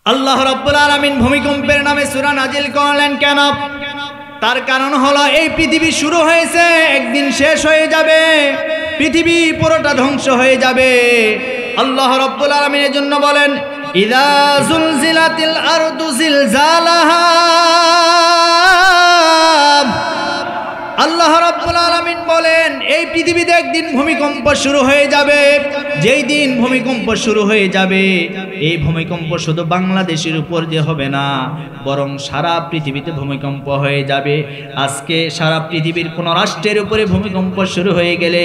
আল্লাহ রাব্বুল আলামিন ভূমিকম্পের নামে সূরা নাজিল করলেন কেন? তার কারণ হলো এই পৃথিবী শুরু হয়েছে, একদিন শেষ হয়ে যাবে, পৃথিবী পুরোটা ধ্বংস হয়ে যাবে। আল্লাহ রাব্বুল আলামিন এর জন্য বলেন ইযা যুলজিলাতিল আরদু জিলজালাহা। আল্লাহ রাব্বুল আলামিন বলেন এই পৃথিবীতে একদিন ভূমিকম্প শুরু হয়ে যাবে। যেই দিন ভূমিকম্প শুরু হয়ে যাবে, এই ভূমিকম্প শুধু বাংলাদেশের উপর দিয়ে হবে না, বরং সারা পৃথিবীতে ভূমিকম্প হয়ে যাবে। আজকে সারা পৃথিবীর কোন রাষ্ট্রের উপরে ভূমিকম্প শুরু হয়ে গেলে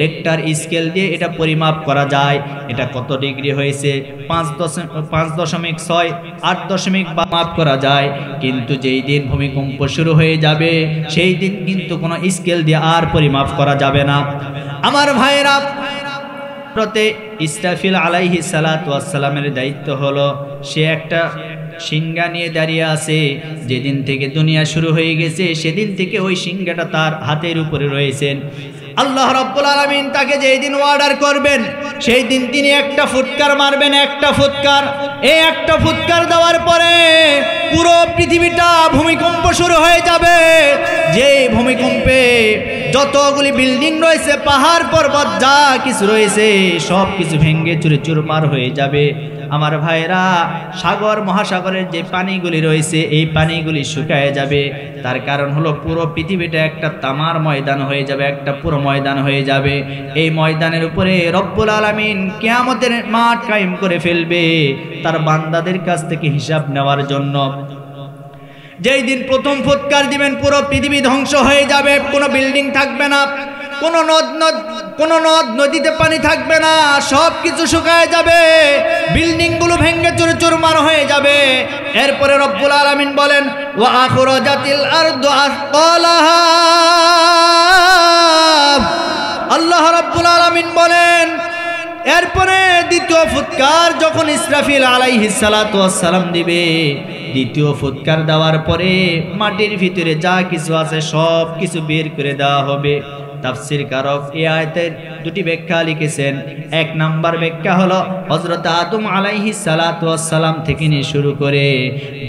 রেক্টার স্কেল দিয়ে এটা পরিমাপ করা যায়, এটা কত ডিগ্রি হয়েছে, 5.6 8 মাপ করা যায়। কিন্তু যেই দিন ভূমিকম্প শুরু হয়ে যাবে, সেই দিন কিন্তু কোনো স্কেল দিয়ে আর পরিমাপ করা যাবে না। আমার ভাইরা, প্রতে ইসরাফিল আলাইহিস সালাতু ওয়াস সালামের দায়িত্ব হলো, সে একটা সিংহা নিয়ে দাঁড়িয়ে আছে। যেদিন থেকে দুনিয়া শুরু হয়ে গেছে সেদিন থেকে ওই সিংহাটা তার হাতের উপরে রয়েছেন। আল্লাহ রাব্বুল আলামিন তাকে যেই দিন অর্ডার করবেন সেই দিন তিনি একটা ফুৎকার মারবেন, একটা ফুৎকার। এই একটা ফুৎকার দেওয়ার পরে পুরো পৃথিবীটা ভূমিকম্প শুরু হয়ে যাবে। যে ভূমিকম্পে যতগুলি বিল্ডিং রয়েছে, পাহাড় পর্বত যা কিছু রয়েছে সব কিছু ভেঙে চুরে চুরমার হয়ে যাবে। আমার ভাইরা, সাগর মহাসাগরের যে পানিগুলি রয়েছে এই পানিগুলি শুকিয়ে যাবে। তার কারণ হলো পুরো পৃথিবীটা একটা তামার ময়দান হয়ে যাবে, একটা পুরো ময়দান হয়ে যাবে। এই ময়দানের উপরে রব্বুল আলামিন কিয়ামতের মাঠ কায়েম করে ফেলবে তার বান্দাদের কাছ থেকে হিসাব নেওয়ার জন্য। যেই দিন প্রথম ফুৎকার দিবেন পুরো পৃথিবী ধ্বংস হয়ে যাবে, কোনো বিল্ডিং থাকবে না, কোনো নদ নদীতে পানি থাকবে না, সব কিছু শুকায় যাবে, বিল্ডিং গুলো ভেঙে চুরমার হয়ে যাবে। এরপরে রব্বুল আলামিন বলেন ওয়া আখরাজাতিল আরদু আসকালাহা। আল্লাহ রাব্বুল আলামিন বলেন এরপরে দ্বিতীয় ফুৎকার যখন ইসরাফিল আলাইহিস সালাতু ওয়াস সালাম দিবে, দ্বিতীয় ফুৎকার দেওয়ার পরে মাটির ভিতরে যা কিছু আছে সব কিছু বের করে দেওয়া হবে। তাফসীর কারক এই আয়াতের দুটি ব্যাখ্যা লিখেছেন। এক নাম্বার ব্যাখ্যা হলো হযরত আদম আলাইহিস সালাতু ওয়াস সালাম থেকে নিয়ে শুরু করে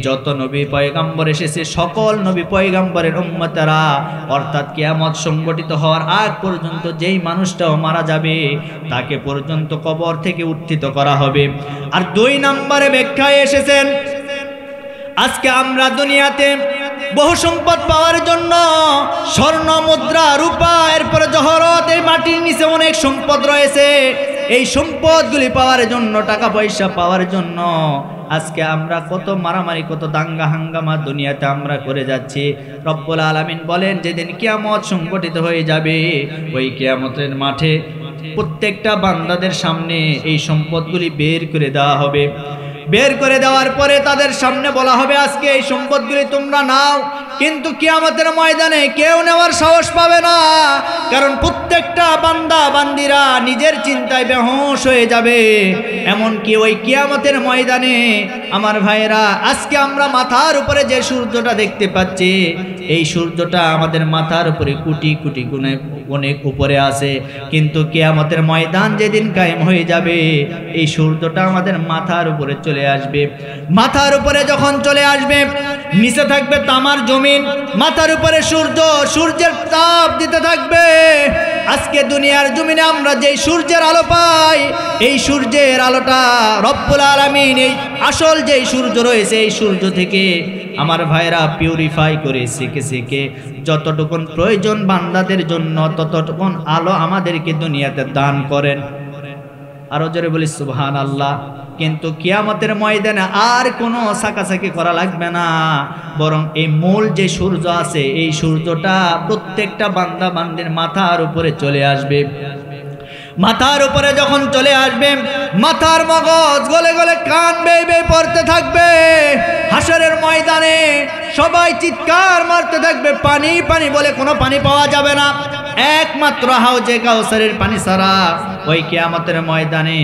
যত নবী পয়গম্বর এসেছে সকল নবী পয়গম্বরের উম্মতেরা, অর্থাৎ কিয়ামত সংগঠিত হওয়ার আগ পর্যন্ত যেই মানুষটাও মারা যাবে তাকে পর্যন্ত কবর থেকে উত্থিত করা হবে। আর দুই নম্বরে ব্যাখ্যায় এসেছেন আজকে আমরা দুনিয়াতে বহু সম্পদ পাওয়ার জন্য স্বর্ণ মুদ্রা রূপা এরপরে জহরত, এই মাটির নিচে অনেক সম্পদ রয়েছে, এই সম্পদগুলি পাওয়ার জন্য, টাকা পয়সা পাওয়ার জন্য আজকে আমরা কত মারামারি, কত দাঙ্গা হাঙ্গামা দুনিয়াতে আমরা করে যাচ্ছি। রব্বুল আলামিন বলেন যেদিন কিয়ামত সংগঠিত হয়ে যাবে, ওই কিয়ামতের মাঠে প্রত্যেকটা বান্দাদের সামনে এই সম্পদগুলি বের করে দেওয়া হবে। বের করে দেওয়ার পরে তাদের সামনে বলা হবে আজকে এই সম্পদগুলি তোমরা নাও, কিন্তু কিয়ামতের ময়দানে কেউ নেওয়ার সাহস পাবে না, কারণ প্রত্যেকটা বান্দা বান্দিরা নিজের চিন্তায় বেহুঁশ হয়ে যাবে। এমনকি ওই কিয়ামতের ময়দানে আমার ভাইয়েরা, আজকে আমরা মাথার উপরে যে সূর্যটা দেখতে পাচ্ছি, এই সূর্যটা আমাদের মাথার উপরে কোটি কোটি গুণে অনেক উপরে আছে, কিন্তু কিয়ামতের ময়দান যেদিন কায়েম হয়ে যাবে এই সূর্যটা আমাদের মাথার উপরে চলে আসবে। মাথার উপরে যখন চলে আসবে, নিচে থাকবে তামার জমিন, মাথার উপরে সূর্য, সূর্যের তাপ দিতে থাকবে। আজকে দুনিয়ার জমিনে আমরা যেই সূর্যের আলো পাই, এই সূর্যের আলোটা রব্বুল আলামিন এই আসল যেই সূর্য রয়েছে এই সূর্য থেকে আমার ভাইরা পিউরিফাই করে সেকে যতটুকুন প্রয়োজন বান্দাদের জন্য ততটুকুন আলো আমাদেরকে দুনিয়াতে দান করেন। আরো জোরে বলি সুবহানাল্লাহ। কিন্তু কিয়ামতের ময়দানে আর কোনো সাকাসাকি করা লাগবে না, বরং এই মূল যে সূর্য আছে এই সূর্যটা প্রত্যেকটা বান্দা বান্দির মাথার উপরে চলে আসবে। মাথার উপরে যখন চলে আসবে, মাথার মগজ গলে গলে কান বেয়ে বেয়ে পড়তে থাকবে। হাসরের ময়দানে সবাই চিৎকার মারতে থাকবে, পানি পানি বলে কোনো পানি পাওয়া যাবে না, একমাত্র হাউজে কাউসারের পানি ছাড়া ওই কিয়ামতের ময়দানে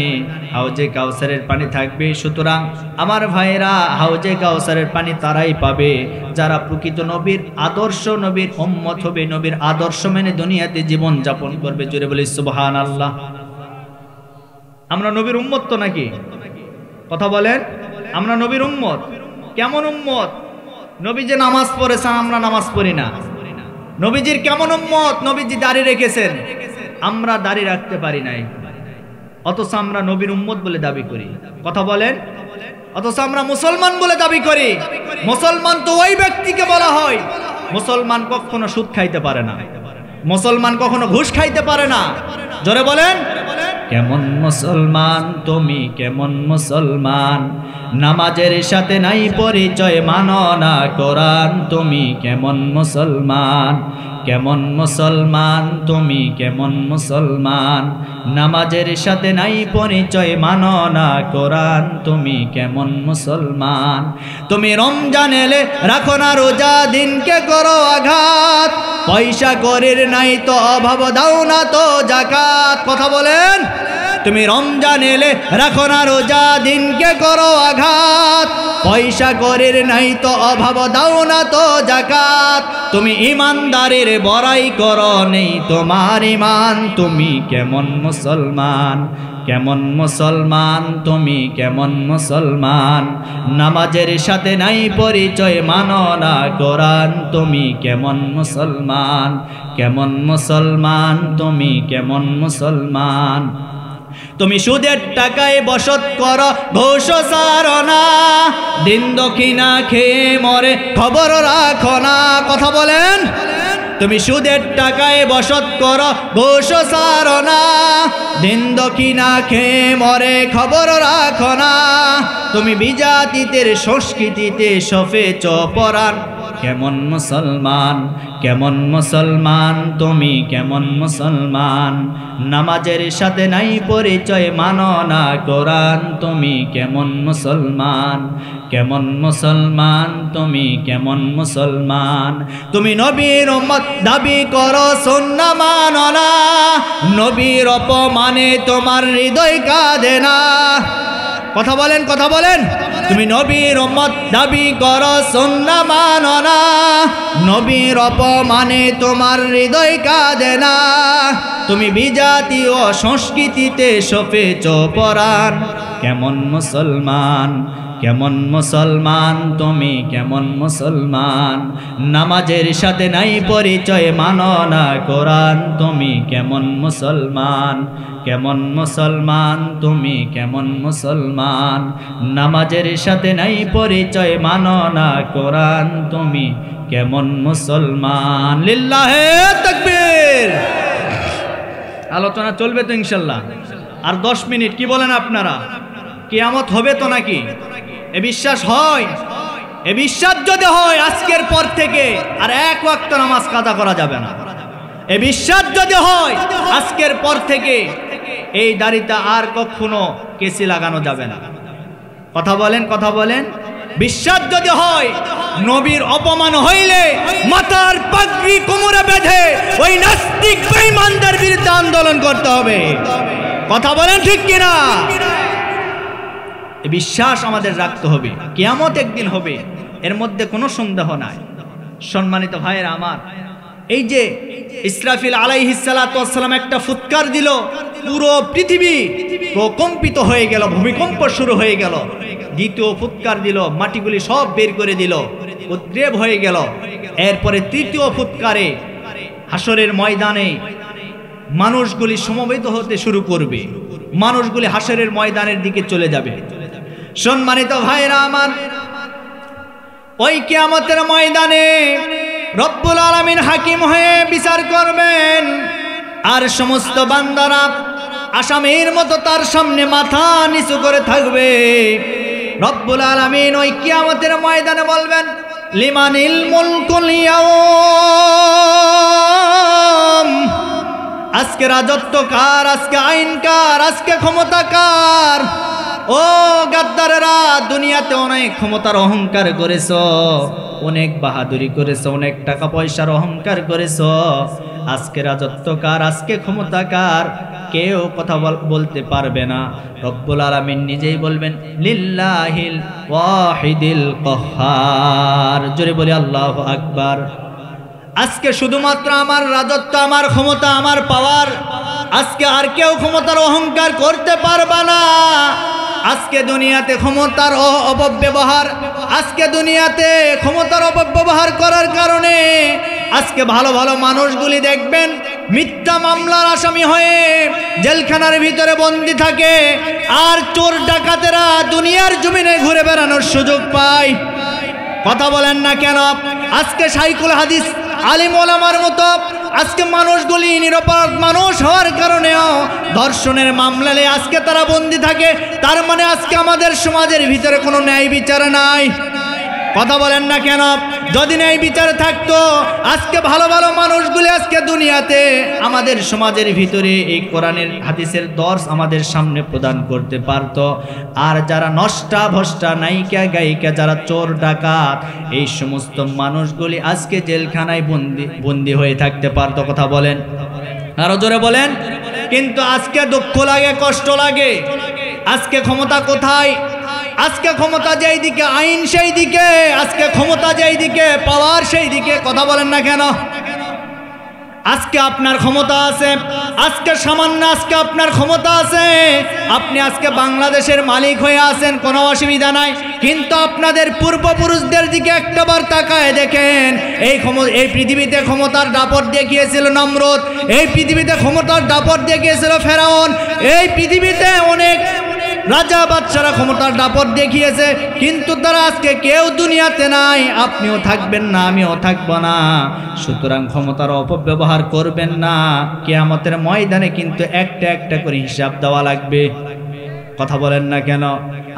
হাউজে কাউসারের পানি থাকবে। সুতরাং আমার ভাইরা, হাউজে কাউসারের পানি তারাই পাবে যারা প্রকৃত নবীর আদর্শ, নবীর উম্মত হবে, নবীর আদর্শ মেনে দুনিয়াতে জীবন যাপন করবে। জোরে বলি সুবহানাল্লাহ। আমরা নবীর উম্মত তো নাকি? কথা বলেন। আমরা নবীর উম্মত। কেমন উম্মত? নবী যে নামাজ পড়েছেন, আমরা নামাজ পড়ি না। নবীজির কেমন উম্মত? নবীজি দাড়ি রেখেছেন, আমরা দাড়ি রাখতে পারি নাই, অথচ আমরা নবীর উম্মত বলে দাবি করি। কথা বলেন। অথচ আমরা মুসলমান বলে দাবি করি। মুসলমান তো ওই ব্যক্তিকে বলা হয়, মুসলমান কখনো সুদ খাইতে পারে না, মুসলমান কখনো ঘুষ খাইতে পারে না। জোরে বলেন। কেমন মুসলমান তুমি, কেমন মুসলমান, নামাজের সাথে নাই পরিচয়, মানো না কোরআন। তুমি কেমন মুসলমান, কেমন মুসলমান তুমি, কেমন মুসলমান, নামাজের সাথে নাই পরিচয়, মানো না কোরআন। তুমি কেমন মুসলমান। তুমি রমজান এলে রাখো না রোজা, দিনকে করো আঘাত, পয়সা করির নাই তো অভাব, দাও না তো যাকাত। কথা বলেন। তুমি রমজান এলে রাখো না রোজা, দিনকে করো আঘাত, পয়সা করির নাই তো অভাব, দাও না তো যাকাত। তুমি ইমানদারের বড়াই করো, নেই তোমার ইমান। তুমি কেমন মুসলমান, কেমন মুসলমান তুমি, কেমন মুসলমান, নামাজের সাথে নাই পরিচয়, মানো না কোরআন। তুমি কেমন মুসলমান, কেমন মুসলমান তুমি, কেমন মুসলমান। তুমি সুদের টাকায় বসত করো, ঘুষ ছাড়ো না, দিন দক্ষিণা খেয়ে মরে, খবর রাখো না। কথা বলেন। তুমি সুদের টাকায় বসত করো, ঘুষ ছাড়ো না, দিন দক্ষিণা খেয়ে মরে, খবর রাখো না। তুমি বিজাতিদের সংস্কৃতিতে সফেছ পরাণ, কেমন মুসলমান, কেমন মুসলমান তুমি, কেমন মুসলমান, নামাজের সাথে নাই পরিচয়, মানো না কোরআন। তুমি কেমন মুসলমান, কেমন মুসলমান তুমি, কেমন মুসলমান। তুমি নবীর উম্মত দাবি করো, সুন্নাহ মানো না, নবীর অপমানে তোমার হৃদয় কাঁদে না। কথা বলেন, কথা বলেন। তুমি নবীর উম্মত দাবি করো, সুন্নাহ মানো না, নবীর অপমানে তোমার হৃদয় কাঁদে না। তুমি বিজাতীয় সংস্কৃতিতে সফেছ পরাণ, কেমন মুসলমান, কেমন মুসলমান তুমি, কেমন মুসলমান, নামাজের সাথে নাই পরিচয়, মানো না কোরআন। তুমি কেমন মুসলমান, কেমন মুসলমান তুমি, কেমন মুসলমান, নামাজের সাথে নাই পরিচয়, মানো না কোরআন। তুমি কেমন মুসলমান। লিল্লাহে তাকবীর। আলোচনা চলবে তো ইনশাল্লাহ আর 10 মিনিট। কি বলেন আপনারা? কিয়ামত হবে তো নাকি? এ বিশ্বাস হয়? এ বিশ্বাস যদি হয়, আজকের পর থেকে আর এক ওয়াক্ত নামাজ কাজা করা যাবে না। এ বিশ্বাস যদি হয়, আজকের পর থেকে এই দাড়িতে আর কখনো কেসি লাগানো যাবে না। কথা বলেন, কথা বলেন। বিশ্বাস যদি হয়, নবীর অপমান হইলে মাথার পাগড়ি কোমরে বেঁধে ওই নাস্তিক বেঈমানদের বিরুদ্ধে আন্দোলন করতে হবে। কথা বলেন ঠিক কিনা? বিশ্বাস আমাদের রাখতে হবে, কিয়ামত একদিন হবে, এর মধ্যে কোনো সন্দেহ নাই। সম্মানিত ভাইয়েরা আমার, এই যে ইসরাফিল আলাইহিস সালাতু ওয়াস সালাম একটা ফুৎকার দিল, পুরো পৃথিবী প্রকম্পিত হয়ে গেল, ভূমিকম্প শুরু হয়ে গেল। দ্বিতীয় ফুৎকার দিল, মাটিগুলি সব বের করে দিল, উদ্গ্রীব হয়ে গেল। এরপরে তৃতীয় ফুৎকারে হাসরের ময়দানে মানুষগুলি সমবেত হতে শুরু করবে, মানুষগুলি হাসরের ময়দানের দিকে চলে যাবে। সম্মানিত ভাইরা আমার, ওই কিয়ামতের ময়দানে রব্বুল আলামিন হাকিম হয়ে বিচার করবেন, আর সমস্ত বান্দারা আসামির মতো তার সামনে মাথা নিচু করে থাকবে। রব্বুল আলামিন ওই কিয়ামতের ময়দানে বলবেন, লিমানিল মুলকুল ইয়াউম, আজকে রাজত্ব কার, আজকে আইন কার, আজকে ক্ষমতা কার? ও গাদ্দারেরা, দুনিয়াতে অনেক ক্ষমতার অহংকার করেছো, অনেক বাহাদুরি করেছো, অনেক টাকা পয়সার অহংকার করেছো। আজকে রাজত্ব কার, আজকে ক্ষমতা কার? কেউ কথা বলতে পারবে না। রব্বুল আলামিন নিজেই বলবেন, লিল্লাহিল ওয়াহিদিল কাহ্হার। জোরে বলি আল্লাহু আকবার। আজকে শুধুমাত্র আমার রাজত্ব, আমার ক্ষমতা, আমার পাওয়ার, আজকে আর কেউ ক্ষমতার অহংকার করতে পারবে না। আজকে দুনিয়াতে ক্ষমতার অপব্যবহার, আজকে দুনিয়াতে ক্ষমতার অপব্যবহার করার কারণে আজকে ভালো ভালো মানুষগুলি দেখবেন মিথ্যা মামলার আসামি হয়ে জেলখানার ভিতরে বন্দী থাকে, আর চোর ডাকাতেরা দুনিয়ার জমিনে ঘুরে বেড়ানোর সুযোগ পায়। কথা বলেন না কেন? আজকে শাইখুল হাদিস আলিম ওলামার মতো আজকে মানুষগুলি নিরপরাধ মানুষ হওয়ার কারণেও ধর্ষণের মামলায় আজকে তারা বন্দী থাকে। তার মানে আজকে আমাদের সমাজের ভিতরে কোনো ন্যায় বিচার নাই। কথা বলেন না কেন? যদি ন্যায় বিচার থাকতো আজকে ভালো ভালো মানুষগুলি আজকে দুনিয়াতে আমাদের সমাজের ভিতরে এই কোরআনের হাদিসের দর্শ আমাদের সামনে প্রদান করতে পারত। আর যারা নষ্টা ভষ্টা নায়িকা গায়িকা, যারা চোর ডাকাত, এই সমস্ত মানুষগুলি আজকে জেলখানায় বন্দী হয়ে থাকতে পারত। কথা বলেন, আরো জোরে বলেন। কিন্তু আজকে দুঃখ লাগে, কষ্ট লাগে। আজকে ক্ষমতা কোথায়? আজকে ক্ষমতা যেই দিকে, আইন সেই দিকে। আজকে ক্ষমতা যেই দিকে, পাওয়ার সেই দিকে। কথা বলেন না কেন? আজকে আপনার ক্ষমতা আছে, আজকে সামান্য আজকে আপনার ক্ষমতা আছে, আপনি আজকে বাংলাদেশের মালিক হয়ে আছেন, কোনো অসুবিধা নাই। কিন্তু আপনাদের পূর্বপুরুষদের দিকে একটাবার তাকায় দেখেন, এই পৃথিবীতে ক্ষমতার দাপট দেখিয়েছিল নমরুদ, এই পৃথিবীতে ক্ষমতার দাপট দেখিয়েছিল ফেরাউন, এই পৃথিবীতে অনেক রাজা বাদশারা ক্ষমতার দাপট দেখিয়েছে, কিন্তু তারা আজকে কেউ দুনিয়াতে নাই। আপনিও থাকবেন না, আমিও থাকবো না। সুতরাং ক্ষমতার অপব্যবহার করবেন না। কিয়ামতের ময়দানে কিন্তু একটা একটা করে হিসাব দেওয়া লাগবে। কথা বলেন না কেন?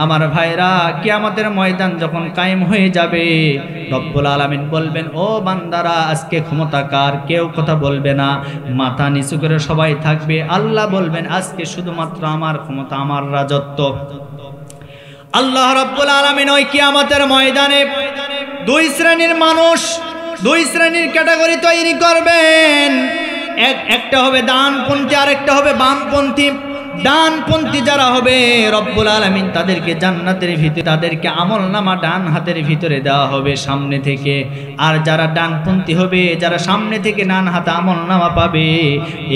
আমার ভাইরা, কিয়ামতের ময়দান যখন কায়েম হয়ে যাবে, রব্বুল আলামিন বলবেন, ও বান্দারা আজকে ক্ষমতা কার? কেউ কথা বলবে না, মাথা নিচু করে সবাই থাকবে। আল্লাহ বলবেন, আজকে শুধুমাত্র আমার ক্ষমতা, আমার রাজত্ব। আল্লাহ রব্বুল আলামিন ওই কিয়ামতের ময়দানে দুই শ্রেণীর মানুষ, দুই শ্রেণীর ক্যাটাগরি তৈরি করবেন। একটা হবে ডানপন্থী, আর একটা হবে বামপন্থী। ডানপন্থী যারা হবে, রব্বুল আলামিন তাদেরকে জান্নাতের ভিতরে তাদেরকে আমলনামা ডান হাতের ভিতরে দেওয়া হবে সামনে থেকে। আর যারা ডানপন্থী হবে, যারা সামনে থেকে ডান হাতে আমলনামা পাবে,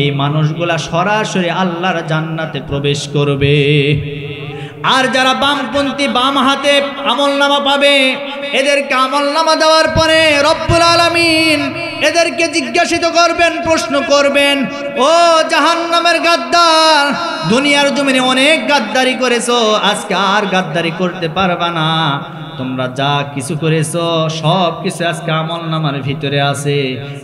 এই মানুষগুলা সরাসরি আল্লাহর জান্নাতে প্রবেশ করবে। আর যারা বামপন্থী, বাম হাতে আমলনামা পাবে, এদেরকে আমলনামা দেওয়ার পরে রব্বুল আলামিন এদেরকে জিজ্ঞাসিত করবেন, প্রশ্ন করবেন, ও জাহান্নামের গাদ্দার, দুনিয়ার জমিনে অনেক গাদ্দারি করেছো, আজকে আর গাদ্দারি করতে পারবা না। তোমরা যা কিছু করেছো সব কিছু আজকে আমলনামার ভিতরে আছে।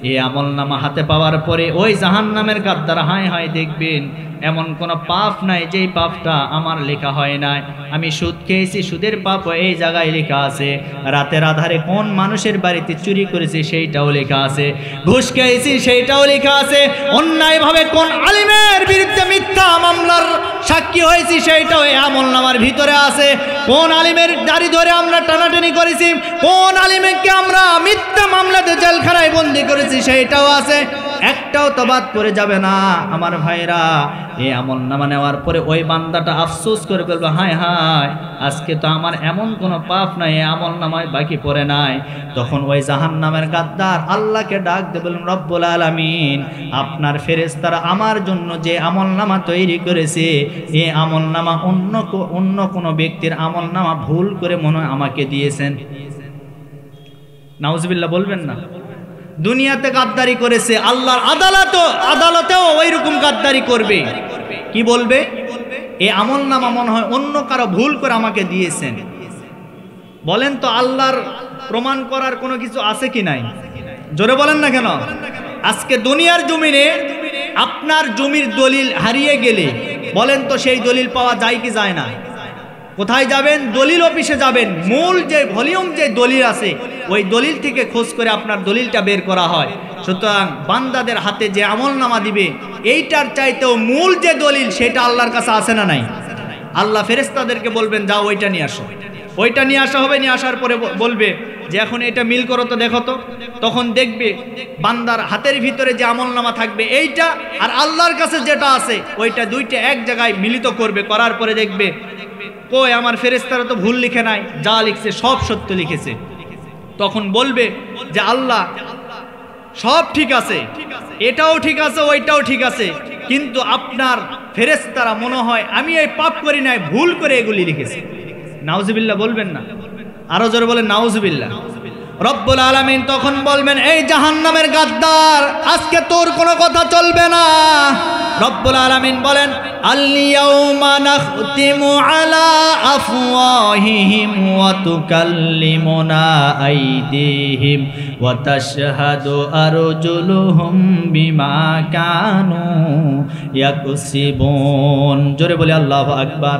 এই আমলনামা হাতে পাওয়ার পরে ওই জাহান্নামের গাদ্দার হায় হায় দেখবেন, এমন কোনো পাপ নাই যেই পাপটা আমার লেখা হয় নাই। আমি সুদ খেয়েছি, সুদের পাপ এই জায়গায় লেখা আছে। রাতের আধারে কোন মানুষের বাড়িতে চুরি করেছি সেইটাও লেখা আছে। ঘুষ খেয়েছি সেইটাও লেখা আছে। অন্যায়ভাবে কোন আলিমের বিরুদ্ধে মিথ্যা মামলার সাক্ষী হয়েছি সেইটাও এই আমলনামার ভিতরে আছে। কোন আলিমের দাড়ি ধরে আমরা টানাটানি করেছি, কোন আলিমকে আমরা মিথ্যা মামলাতে জেলখানায় বন্দি করেছি সেইটাও আছে। একটাও তো বাদ পড়ে যাবে না। আমার ভাইরা, এই আমলনামা নেওয়ার পরে ওই বান্দাটা আফসোস করে বলবে, হায় হায়, আজকে তো আমার এমন কোনো পাপ নাই, এই আমলনামায় বাকি পড়ে নাই। তখন ওই জাহান্নামের গাদ্দার আল্লাহকে ডাক দিয়ে বললেন, রব্বুল আলামিন, আপনার ফেরেশতারা আমার জন্য যে আমলনামা তৈরি করেছে, এই আমলনামা অন্য কোনো ব্যক্তির আমলনামা ভুল করে মনে হয় আমাকে দিয়েছেন। নাউজুবিল্লাহ বলবেন না? দুনিয়াতে গাদ্দারি করেছে, আল্লাহর আদালতেও ওই রকম গাদ্দারি করবে। কি বলবে? এই আমলনামা মনে হয় অন্য কারো ভুল করে আমাকে দিয়েছেন। বলেন তো, আল্লাহর প্রমাণ করার কোনো কিছু আছে কি নাই? জোরে বলেন না কেন? আজকে দুনিয়ার জমিনে আপনার জমির দলিল হারিয়ে গেলে বলেন তো সেই দলিল পাওয়া যায় কি যায় না? কোথায় যাবেন? দলিল অফিসে যাবেন। মূল যে ভলিউম যে দলিল আছে ওই দলিল থেকে খোঁজ করে আপনার দলিলটা বের করা হয়। সুতরাং বান্দাদের হাতে যে আমলনামা দিবে, এইটার চাইতেও মূল যে দলিল সেটা আল্লাহর কাছে আছে না নাই? আল্লাহ ফেরেশতাদেরকে বলবেন, যাও ওইটা নিয়ে আসো। ওইটা নিয়ে আসা হবে। নিয়ে আসার পরে বলবে যে এখন এটা মিল করো তো, দেখো তো। তখন দেখবে বান্দার হাতের ভিতরে যে আমলনামা থাকবে এইটা, আর আল্লাহর কাছে যেটা আছে ওইটা, দুইটা এক জায়গায় মিলিত করবে। করার পরে দেখবে, কই আমার ফেরেশতারা তো ভুল লিখে নাই, যা লিখছে সব সত্য লিখেছে। তখন বলবে যে আল্লাহ, সব ঠিক আছে, এটাও ঠিক আছে, ওইটাও ঠিক আছে, কিন্তু আপনার ফেরেশতারা মনে হয় আমি এই পাপ করি নাই, ভুল করে এগুলি লিখেছি। নাউজুবিল্লাহ বলবেন না? আরো জোরে বলেন নাউজুবিল্লাহ। রব্বুল আলামিন তখন বলবেন, এই জাহান্নামের গাদ্দার, আজকে তোর কোনো কথা চলবে না। রব্বুল আলামিন বলেন, আল-ইয়াউমা নাখতিমু আলা আফওয়াহিহিম ওয়া তুকাল্লিমুনা আইদিহিম ওয়া তাশহাদু আরজুলুহুম বিমা কানু ইয়াকসিবুন। জোরে বলি আল্লাহু আকবার।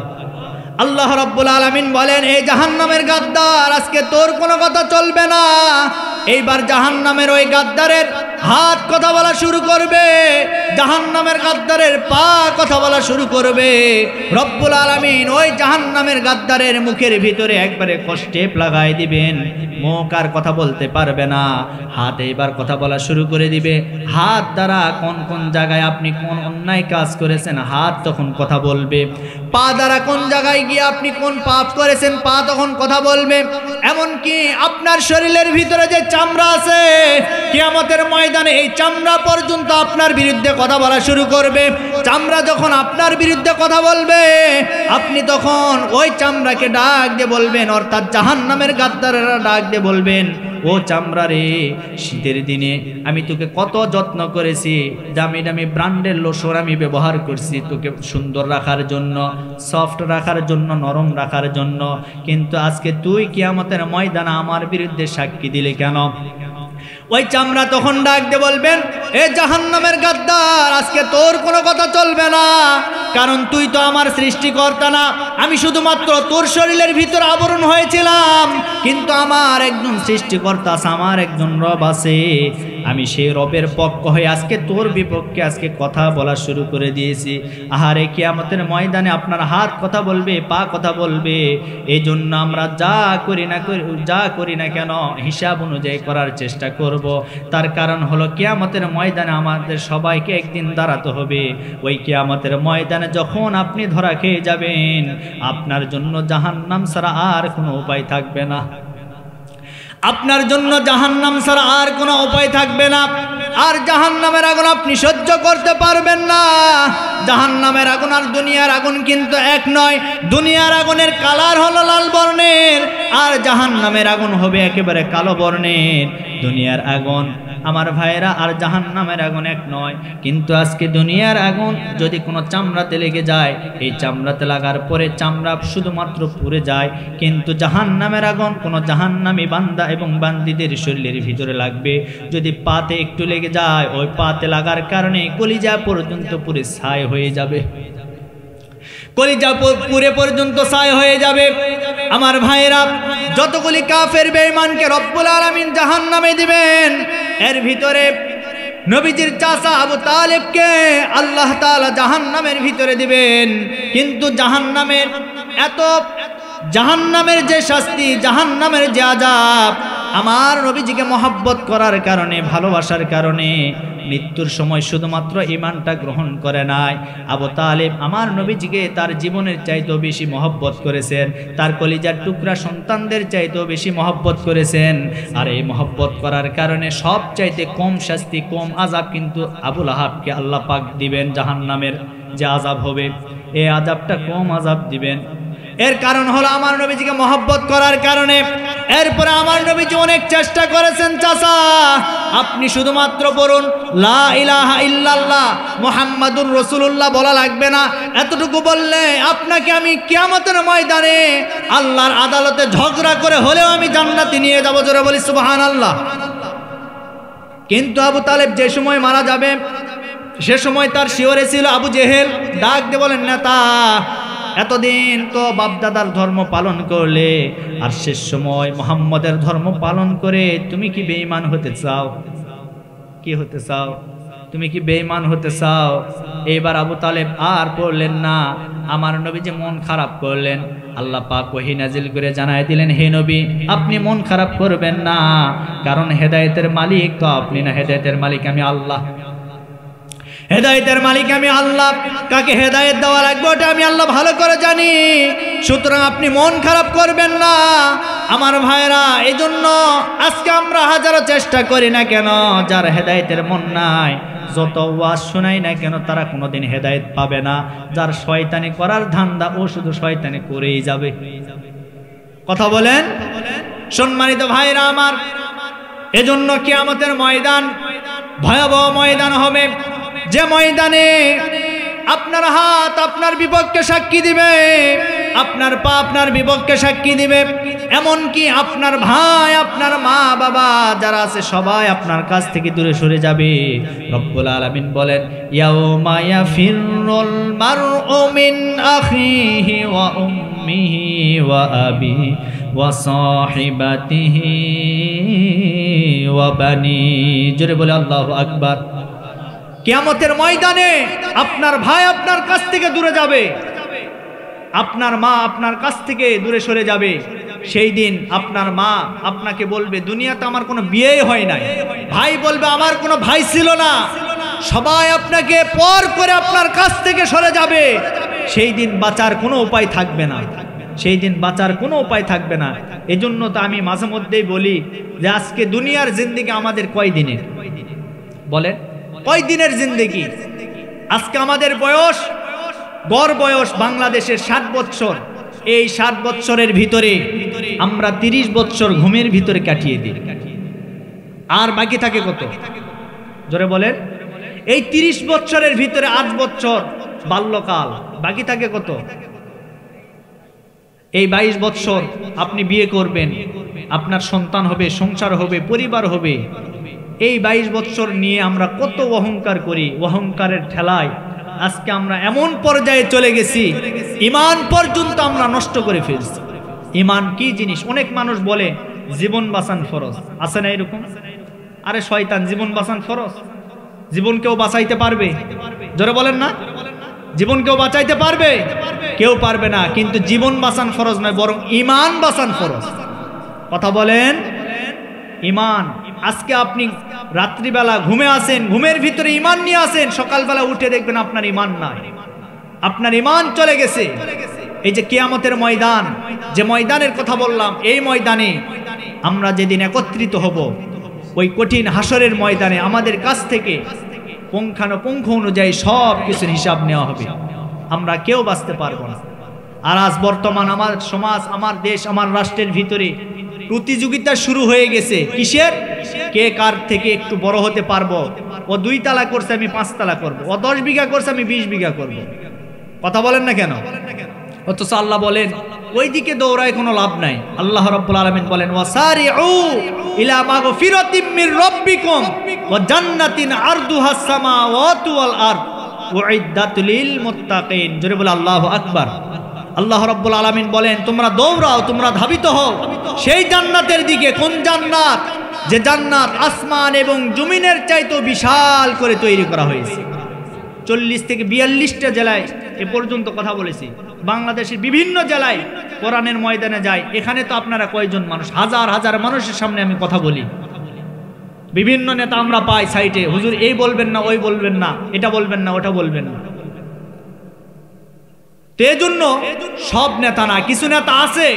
আল্লাহ রাব্বুল আলামিন বলেন, এই জাহান্নামের গাদ্দার, আজকে তোর কোনো কথা চলবে না। এইবার জাহান্নামের ওই গাদ্দারের হাত কথা বলা শুরু করবে, জাহান্নামের গাদ্দারের পা কথা বলা শুরু করবে। রব্বুল আলামিন ওই জাহান্নামের গাদ্দারের মুখের ভিতরে একবারে কষ্টেপ লাগাই দিবেন, মুখ আর কথা বলতে পারবে না। হাত এবার কথা বলা শুরু করে দিবে। হাত দ্বারা কোন কোন জায়গায় আপনি কোন অন্যায় কাজ করেছেন, হাত তখন কথা বলবে। পা দ্বারা কোন জায়গায় গিয়ে আপনি কোন পাপ করেছেন, পা তখন কথা বলবে। এমনকি আপনার শরীরের ভিতরে যে চামড়া আছে, কিয়ামতের ময়দানে এই চামড়া পর্যন্ত আপনার বিরুদ্ধে কথা বলা শুরু করবে। চামড়া যখন আপনার বিরুদ্ধে কথা বলবে, আপনি তখন ওই চামড়াকে ডাক দিয়ে বলবেন, অর্থাৎ জাহান্নামের গাদ্দারেরা ডাক দিয়ে বলবেন, ও চামড়া রে, শীতের দিনে আমি তোকে কত যত্ন করেছি, দামি দামি ব্র্যান্ডের লোশন আমি ব্যবহার করছি তোকে সুন্দর রাখার জন্য, সফট রাখার জন্য, নরম রাখার জন্য, কিন্তু আজকে তুই কিয়ামতের ময়দানে আমার বিরুদ্ধে সাক্ষী দিলে কেন? ওই চামড়া তখন ডাক দিয়ে বলবেন, এ জাহান্নামের গাদ্দার, আজকে তোর কোনো কথা চলবে না, কারণ তুই তো আমার সৃষ্টিকর্তা না। আমি শুধুমাত্র তোর শরীরের ভিতর আবরণ হয়েছিলাম, কিন্তু আমার একজন সৃষ্টিকর্তা আছে, আমার একজন রব আছে। আমি সেই রবের পক্ষ হয়ে আজকে তোর বিপক্ষে আজকে কথা বলা শুরু করে দিয়েছি। আহারে, কিয়ামতের ময়দানে আপনার হাত কথা বলবে, পা কথা বলবে। এই জন্য আমরা যা করি না কেন হিসাব অনুযায়ী করার চেষ্টা করব। তার কারণ হলো কিয়ামতের ময়দানে আমাদের সবাইকে একদিন দাঁড়াতে হবে। ওই কিয়ামতের ময়দানে যখন আপনি ধরা খেয়ে যাবেন, আপনার জন্য জাহান্নাম ছাড়া আর কোনো উপায় থাকবে না। আপনার জন্য জাহান্নাম ছাড়া আর কোনো উপায় থাকবে না। আর জাহান্নামের আগুন আপনি সহ্য করতে পারবেন না। জাহান্নামের আগুন আর দুনিয়ার আগুন কিন্তু এক নয়। দুনিয়ার আগুনের কালার হলো লাল বর্ণের, আর জাহান্নামের আগুন হবে একেবারে কালো বর্ণের। দুনিয়ার আগুন আমার ভাইরা আর জাহান্নামের আগুন এক নয়। কিন্তু আজকে দুনিয়ার আগুন যদি কোনো চামড়াতে লেগে যায়, এই চামড়াতে লাগার পরে চামড়া শুধুমাত্র পুড়ে যায়, কিন্তু জাহান্নামের আগুন কোনো জাহান্নামী বান্দা এবং বান্দিদের শরীরের ভিতরে লাগবে। যদি পাতে একটু লেগে যায়, ওই পাতে লাগার কারণে কলিজা পর্যন্ত পুরে ছাই হয়ে যাবে, কলিজা পুরে পর্যন্ত ছাই হয়ে যাবে। আমার ভাইরা, যতগুলি কাফের বেঈমানকে রব্বুল আলামিন জাহান্নামে দিবেন, এর ভিতরে নবীজির চাচা আবু তালেবকে আল্লাহ তাআলা জাহান্নামের ভিতরে দিবেন। কিন্তু জাহান্নামের যে শাস্তি, জাহান্নামের যে আযাব, আমার নবীজিকে মহব্বত করার কারণে, ভালোবাসার কারণে মৃত্যুর সময় শুধুমাত্র ঈমানটা গ্রহণ করে নাই। আবু তালেব আমার নবীজিকে তার জীবনের চাইতেও বেশি মহব্বত করেছেন, তার কলিজার টুকরা সন্তানদের চাইতেও বেশি মহব্বত করেছেন। আর এই মহব্বত করার কারণে সব চাইতে কম শাস্তি, কম আযাব কিন্তু আবু লাহাবকে আল্লাহ পাক দিবেন। জাহান্নামের যে আযাব হবে, এই আযাবটা কম আযাব দিবেন। এর কারণ হলো আমার নবীজিকে মহব্বত করার কারণে। এরপরে আমার নবীজি অনেক চেষ্টা করেছেন, চাচা আপনি শুধুমাত্র বলুন লা ইলাহা ইল্লাল্লাহ মুহাম্মাদুর রাসূলুল্লাহ বলা লাগবে না, এতটুকু বললে আপনাকে আমি কিয়ামতের ময়দানে আল্লাহর আদালতে ঝগড়া করে হলেও আমি জান্নাতে নিয়ে যাব। জোরে বলি সুবহানাল্লাহ। কিন্তু আবু তালেব যে সময় মারা যাবে, সে সময় তার শিয়রে ছিল আবু জেহেল। ডাক দিয়ে বলেন, নেতা, এতদিন তো বাপদাদার ধর্ম পালন করলে, আর শেষ সময় মুহাম্মদের ধর্ম পালন করে তুমি কি বেঈমান হতে চাও? কি হতে চাও? তুমি কি বেঈমান হতে চাও? এইবার আবু তালেব আর পড়লেন না। আমার নবী যে মন খারাপ করলেন, আল্লাহ পাক ওহী নাজিল করে জানায় দিলেন, হে নবী আপনি মন খারাপ করবেন না, কারণ হেদায়েতের মালিক তো আপনি না, হেদায়েতের মালিক আমি আল্লাহ। হেদায়েতের মালিক আমি আল্লাহ, কাকে হেদায়েত দেওয়া লাগবে ওটা আমি আল্লাহ ভালো করে জানি। সুতরাং আপনি মন খারাপ করবেন না। আমার ভাইরা, এই জন্য আজকে আমরা হাজারো চেষ্টা করি না কেন, যার হেদায়েতের মন নাই, যত ওয়াজ শোনাই না কেন, তারা কোনোদিন হেদায়েত পাবে না। যার শয়তানি করার ধান্দা, ও শুধু শয়তানি করেই যাবে। কথা বলেন সম্মানিত ভাইরা আমার, এজন্য কিয়ামতের ময়দান ভয়াবহ ময়দান হবে, যে ময়দানে আপনার হাত আপনার বিপক্ষে সাক্ষী দিবে, আপনার পা আপনার বিপক্ষে সাক্ষী দিবে, এমনকি আপনার ভাই, আপনার মা বাবা যারা আছে সবাই আপনার কাছ থেকে দূরে সরে যাবে। রব্বুল আলামিন বলেন, ইয়াউমা ইয়াফিরুল মারউ মিন আখিহি ওয়া উম্মিহি ওয়া আবি ওয়া সাহিবাতিহি ওয়া বানি। জোরে বলে আল্লাহু আকবার। কিয়ামতের ময়দানে আপনার ভাই আপনার কাছ থেকে দূরে যাবে, আপনার মা আপনার কাছ থেকে দূরে সরে যাবে। সেই দিন আপনার মা আপনাকে বলবে, দুনিয়াতে আমার কোনো বিয়েই হয় নাই। ভাই বলবে, আমার কোনো ভাই ছিল না। সবাই আপনাকে পর করে আপনার কাছ থেকে সরে যাবে। সেই দিন বাঁচার কোনো উপায় থাকবে না, সেই দিন বাঁচার কোনো উপায় থাকবে না। এজন্য তো আমি মাঝে মধ্যেই বলি যে আজকে দুনিয়ার জিন্দেগি আমাদের কয় দিনের, বলেন কয় দিনের জিন্দেগি? আজকে আমাদের বয়স, গড় বয়স বাংলাদেশের 60 বছর। এই 60 বছরের ভিতরে আমরা 30 বছর ঘুমের ভিতরে কাটিয়ে দিই, আর বাকি থাকে কত? জোরে বলেন। এই 30 বছরের ভিতরে 8 বছর বাল্যকাল, বাকি থাকে কত? এই 22 বছর আপনি বিয়ে করবেন, আপনার সন্তান হবে, সংসার হবে, পরিবার হবে। এই 22 বছর নিয়ে আমরা কত অহংকার করি, অহংকারের ঠেলায় আজকে আমরা এমন পর্যায়ে চলে গেছি, ঈমান পর্যন্ত আমরা নষ্ট করে ফেলছি। ঈমান কি জিনিস? অনেক মানুষ বলে জীবন বাঁচান ফরজ, আছে না এরকম? আরে শয়তান, জীবন বাঁচান ফরজ? জীবন কেউ বাঁচাইতে পারবে? জোরে বলেন না। জীবন কেউ বাঁচাইতে পারবে? কেউ পারবে না। কিন্তু জীবন বাঁচান ফরজ নয়, বরং ঈমান বাঁচান ফরজ। কথা বলেন। ঈমান। আজকে আপনি রাত্রিবেলা ঘুমে আসেন, ঘুমের ভিতরে ঈমান নিয়ে আসেন, সকালবেলা উঠে দেখবেন আপনার ঈমান নাই, আপনার ঈমান চলে গেছে। এই যে কিয়ামতের ময়দান, যে ময়দানের কথা বললাম, এই ময়দানে আমরা যেদিন একত্রিত হব, ওই কঠিন হাসরের ময়দানে আমাদের কাছ থেকে পুঙ্খানুপুঙ্খ অনুযায়ী সব কিছুর হিসাব নেওয়া হবে। আমরা কেউ বাঁচতে পারবো না। আর আজ বর্তমান আমার সমাজ, আমার দেশ, আমার রাষ্ট্রের ভিতরে প্রতিযোগিতা শুরু হয়ে গেছে। কিসের? কে কার থেকে একটু বড় হতে পারবো। ও 2 তালা করছে, আমি 5 তালা করবো। ও 10 বিঘা করছে, আমি 20 বিঘা করবো। কথা বলেন না কেন? অথচ আল্লাহ বলেন ওই দিকে দৌড়ায় কোনো লাভ নাই। আল্লাহ রাব্বুল আলামিন বলেন, ওয়াসারিউ ইলা মাগফিরাতিম মির রাব্বিকুম ওয়া জান্নাতিন আরদুহাস সামাওয়াতু ওয়াল আরদ উইদ্দাত লিল মুত্তাকিন। জোরে বলে আল্লাহু আকবার। আল্লাহ রাব্বুল আলামিন বলেন, তোমরা দৌড়াও, তোমরা ধাবিত হও সেই জান্নাতের দিকে। কোন জান্নাত? যে জান্নাত আসমান এবং জমিনের চাইতে বিশাল করে তৈরি করা হয়েছে। 40 থেকে 42টা জেলায় এ পর্যন্ত কথা বলেছি। বাংলাদেশের বিভিন্ন জেলায় কোরআনের ময়দানে যায়। এখানে তো আপনারা কয়জন মানুষ? হাজার হাজার মানুষের সামনে আমি কথা বলি। বিভিন্ন নেতা আমরা পাই সাইটে, হুজুর এই বলবেন না, ওই বলবেন না, এটা বলবেন না, ওটা বলবেন না। তো এজন্য সব নেতা না, কিছু নেতা আছে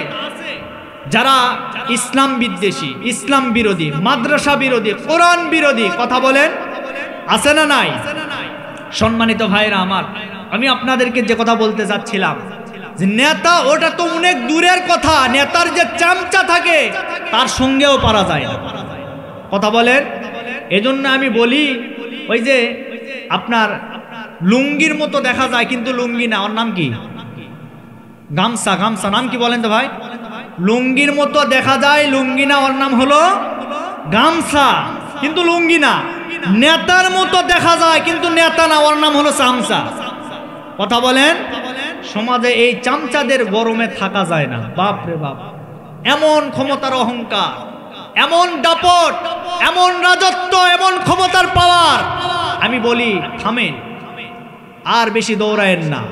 যারা ইসলাম বিদ্বেষী, ইসলাম বিরোধী, মাদ্রাসা বিরোধী, কোরআন বিরোধী। কথা বলেন, আছে না নাই? সম্মানিত ভাইরা আমার, আমি আপনাদেরকে যে কথা বলতে যাচ্ছিলাম, যে নেতা ওটা তো অনেক দূরের কথা। নেতার যে চামচা থাকে তার সঙ্গেও পারা যায় না। কথা বলেন। এজন্য আমি বলি, ওই যে আপনার লুঙ্গির মতো দেখা যায় কিন্তু লুঙ্গি না, ওর নাম কি? গামছা। গামছা নাম কি বলেন তো ভাই? লুঙ্গির মতো দেখা যায়, লুঙ্গি না, ওর নাম হলো গামছা, কিন্তু লুঙ্গি না। নেতার মতো দেখা যায় কিন্তু নেতা না, ওর নাম হলো চামচা। কথা বলেন। সমাজে এই চামচাদের গরমে থাকা যায় না। বাপ রে বাপ, এমন ক্ষমতার অহংকার, এমন দাপট, এমন রাজত্ব, এমন ক্ষমতার পাওয়ার। আমি বলি থামেন, আর বেশি দৌড়ায়েন না।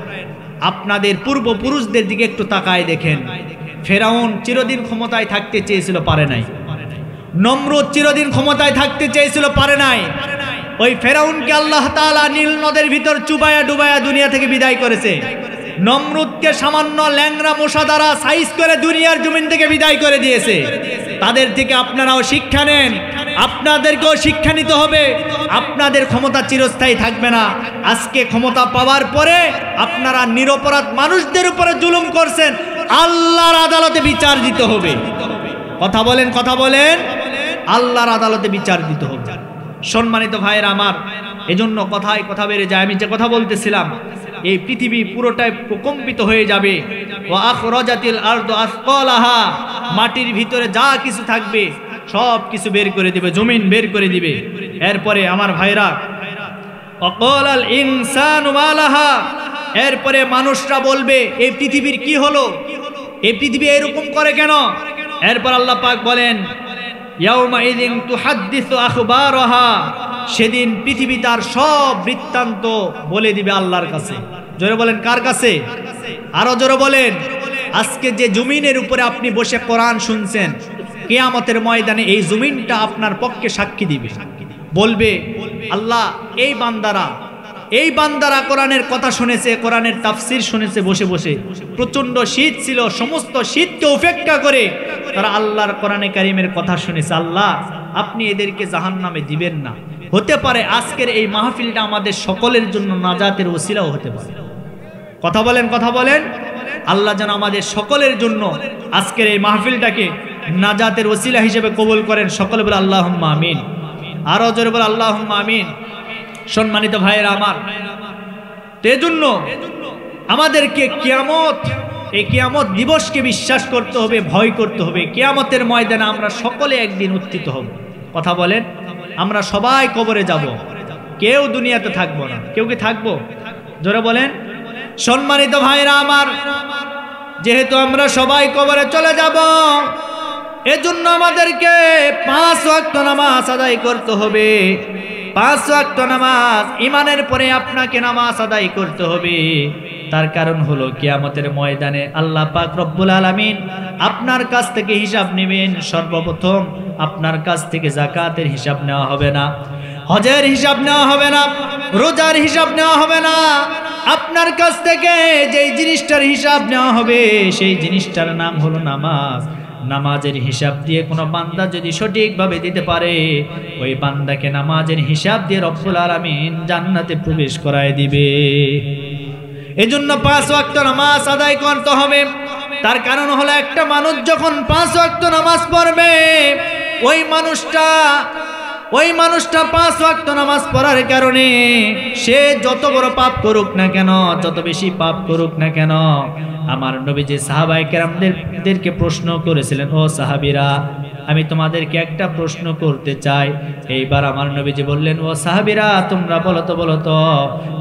আপনাদের পূর্বপুরুষদের দিকে একটু তাকায় দেখেন। ফেরাউন চিরদিন ক্ষমতায় থাকতে চেয়েছিল, পারে নাই। নমরুদ চিরদিন ক্ষমতায় থাকতে চেয়েছিল, পারে নাই। ওই ফেরাউনকে আল্লাহ তাআলা নীল নদের ভিতর চুবায়া ডুবায়া দুনিয়া থেকে বিদায় করেছে। নমরুদকে সামান্য ল্যাংড়া মশা দ্বারা সাইজ করে দুনিয়ার জমিন থেকে বিদায় করে দিয়েছে। তাদের থেকে আপনারাও শিক্ষা নেন, আপনাদেরকেও শিক্ষা নিতে হবে। আপনাদের ক্ষমতা চিরস্থায়ী থাকবে না। আজকে ক্ষমতা পাওয়ার পরে আপনারা নিরপরাধ মানুষদের উপরে জুলুম করছেন, আল্লাহর আদালতে বিচার দিতে হবে। কথা বলেন, কথা বলেন, আল্লাহর আদালতে বিচার দিতে হবে। সম্মানিত ভাইয়েরা আমার, এজন্য কথায় কথা বেড়ে যায়। আমি যে কথা বলতেছিলাম, এই পৃথিবী পুরোটাই প্রকম্পিত হয়ে যাবে। ওয়া আখরাজাতিল আরদু আসকালাহা, মাটির ভিতরে যা কিছু থাকবে সব কিছু বের করে দিবে, জমিন বের করে দিবে। এরপরে আমার ভাইরা, ওয়াকালাল ইনসানু মালাহা, এরপরে মানুষরা বলবে এই পৃথিবীর কি হলো, এই পৃথিবী এরকম করে কেন। এরপর আল্লাহ পাক বলেন, ইয়াউমাইযিন তুহাদ্দিসু আখবারাহা, সেদিন পৃথিবী তার সব বৃত্তান্ত বলে দিবে আল্লাহর কাছে। জোরে বলেন, কার কাছে? আরো জোরে বলেন। আজকে যে জমিনের উপরে আপনি বসে কোরআন শুনছেন, কিয়ামতের ময়দানে এই জমিনটা আপনার পক্ষে সাক্ষী দিবে, বলবে আল্লাহ এই বান্দারা কোরআনের কথা শুনেছে, কোরআনের তাফসির শুনেছে বসে বসে। প্রচন্ড শীত ছিল, সমস্ত শীতকে উপেক্ষা করে তারা আল্লাহর কোরআনে কারিমের কথা শুনেছে। আল্লাহ আপনি এদেরকে জাহান্নামে দিবেন না। হতে পারে আজকের এই মাহফিলটা আমাদের সকলের জন্য নাজাতের ওসিলাও হতে পারে। কথা বলেন, কথা বলেন। আল্লাহ যেন আমাদের সকলের জন্য আজকের এই মাহফিলটাকে নাজাতের ওসিলা হিসেবে কবুল করেন। সকলে বলে আল্লাহুম্মা আমিন। আরো জোরে বলে আল্লাহুম্মা আমিন। সম্মানিত ভাইয়েরা আমার, এজন্য আমাদেরকে এই কিয়ামত দিবসকে বিশ্বাস করতে হবে, ভয় করতে হবে। কিয়ামতের ময়দানে আমরা সকলে একদিন উত্থিত হব। কথা বলেন, আমরা সবাই কবরে যাব, কেউ দুনিয়াতে থাকবো না। কেউ কি থাকবো? জোরে বলেন। সম্মানিত ভাইরা আমার, যেহেতু আমরা সবাই কবরে চলে যাব, এজন্য আমাদেরকে 5 ওয়াক্ত নামাজ আদায় করতে হবে। 5 ওয়াক্ত নামাজ, ঈমানের পরে আপনাকে নামাজ আদায় করতে হবে। তার কারণ হলো কিয়ামতের ময়দানে আল্লাহ পাক রব্বুল আলামিন আপনার কাছ থেকে হিসাব নেবেন। সর্বপ্রথম আপনার কাছ থেকে যাকাতের হিসাব নেওয়া হবে না, হজের হিসাব নেওয়া হবে না, রোজার হিসাব নেওয়া হবে না। আপনার কাছ থেকে যেই জিনিসটার হিসাব নেওয়া হবে সেই জিনিসটার নাম হলো নামাজ। নামাজের হিসাব দিয়ে কোনো বান্দা যদি সঠিকভাবে দিতে পারে, ওই বান্দাকে নামাজের হিসাব দিয়ে রব্বুল আলামিন জান্নাতে প্রবেশ করায় দিবে। এজন্য 5 ওয়াক্ত নামাজ আদায় করতে হবে। তার কারণ হলো একটা মানুষ যখন 5 ওয়াক্ত নামাজ পড়বে, ওই মানুষটা 5 ওয়াক্ত নামাজ পড়ার কারণে সে যত বড় পাপ করুক না কেন, যত বেশি পাপ করুক না কেন, আমার নবীজি সাহাবায়ে কেরামদেরকে প্রশ্ন করেছিলেন, ও সাহাবীরা আমি তোমাদেরকে একটা প্রশ্ন করতে চাই। এইবার আমার নবীজি বললেন, ও সাহাবীরা তোমরা বলো তো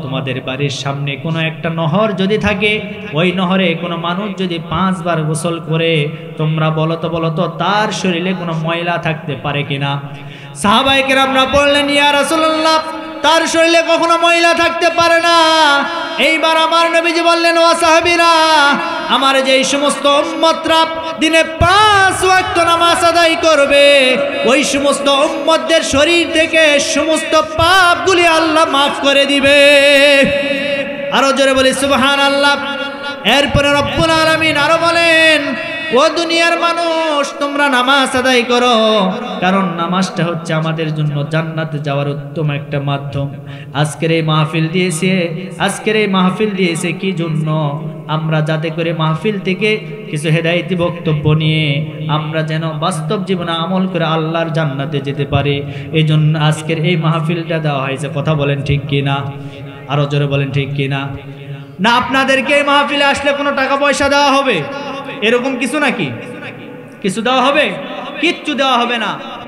তোমাদের বাড়ির সামনে কোনো একটা নহর যদি থাকে, ওই নহরে কোনো মানুষ যদি 5 বার গোসল করে, তোমরা বলো তো তার শরীরে কোনো ময়লা থাকতে পারে কিনা। সাহাবায়ে কেরামরা বললেন, ইয়া রাসূলুল্লাহ তার শরীরে কখনো ময়লা থাকতে পারে না। এইবার আমার নবীজি বললেন, ও সাহাবীরা আমার যেই সমস্ত উম্মতরা দিনে 5 ওয়াক্ত নামাজ আদায় করবে, ওই সমস্ত উম্মতদের শরীর থেকে সমস্ত পাপগুলি আল্লাহ মাফ করে দিবে। আরো জোরে বলি সুবহানাল্লাহ। এরপরে রব্বুল আলামিন আরো বলেন, ও দুনিয়ার মানুষ তোমরা নামাজ আদায় করো, কারণ নামাজটা হচ্ছে আমাদের জন্য জান্নাতে যাওয়ার উত্তম একটা মাধ্যম। আজকের এই মাহফিল দিয়েছে কি জন্য? আমরা যাতে করে মাহফিল থেকে কিছু হেদায়েতি বক্তব্য নিয়ে আমরা যেন বাস্তব জীবনে আমল করে আল্লাহর জান্নাতে যেতে পারি, এই জন্য আজকের এই মাহফিলটা দেওয়া হয়েছে। কথা বলেন ঠিক কিনা? আরো জোরে বলেন ঠিক কিনা? না আপনাদেরকে এই মাহফিলে আসলে কোনো টাকা পয়সা দেওয়া হবে এরকম কিছু নাকি? কিছু দেওয়া হবে? কিচ্ছু দেওয়া হবে না।